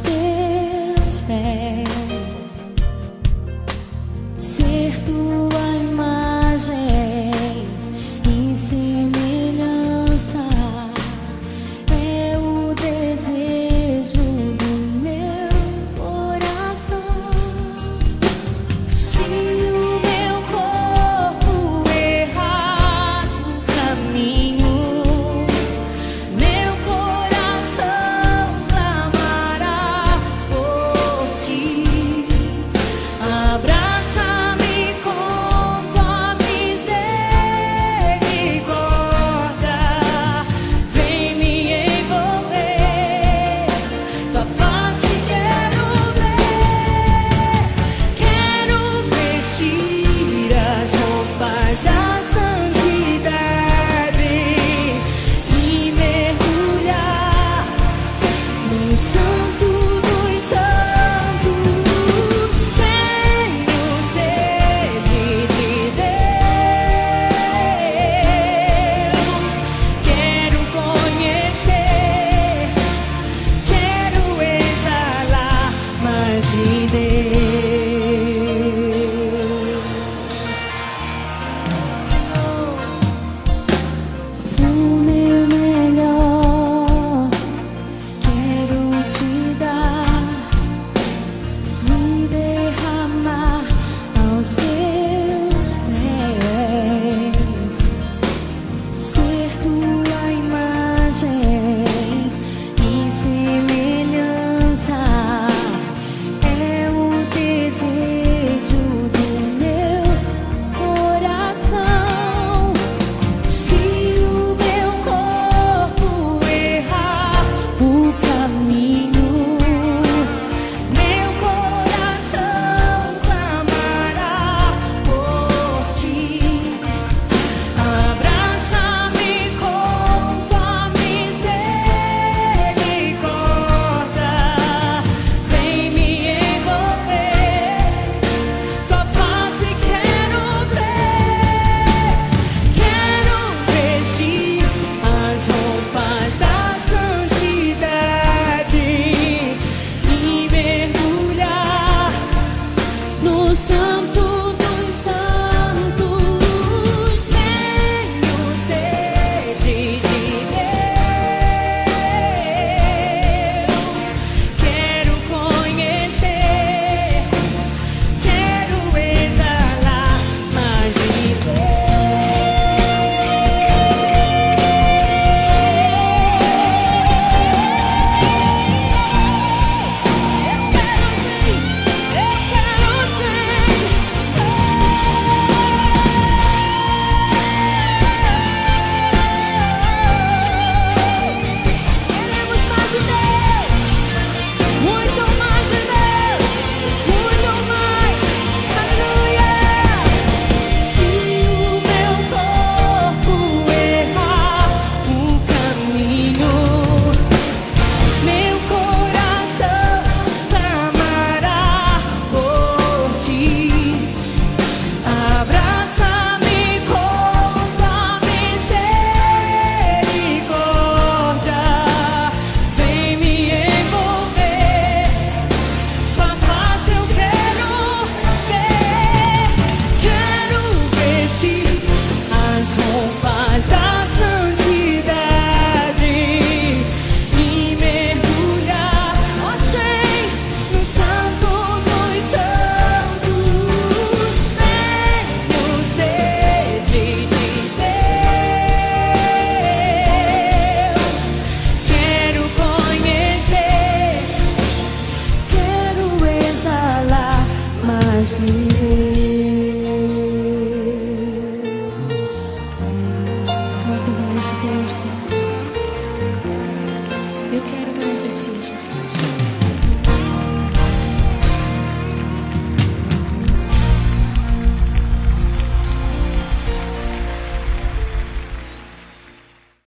teus pés, ser tua imagem e semelhança é o desejo do meu coração. Se o meu corpo errar o caminho, meu coração clamará por ti. Abraça-me com tua misericórdia, vem me envolver, tua face quero ver. Quero vestir as roupas da santidade e mergulhar no santo dos santos. Tenho sede de Deus, quero conhecer, quero exalar mais de Deus. Senhor, o meu melhor quero te dar, me derramar aos teus pés, ser tua imagem e semelhança é o desejo do meu coração. Se o meu corpo errar o caminho, meu coração clamará por ti. Abraça-me com tua misericórdia, vem me envolver, tua face quero ver. Quero vestir as roupas da santidade e mergulhar no santo dos santos. Tenho sede de Deus, quero conhecer, quero exalar mais de Queremos mais de Deus, muito mais de Deus, muito mais. Aleluia. Se o meu corpo errar o caminho, meu coração clamará por ti. Abraça-me com tua misericórdia, vem me envolver, tua face eu quero ver. Quero vestir as roupas da santidade e mergulhar, ó sim, no santo dos santos. Tenho sede de Deus, quero conhecer, quero exalar mais de Deus. Muito mais de Deus, Senhor. Eu quero mais de ti, Jesus.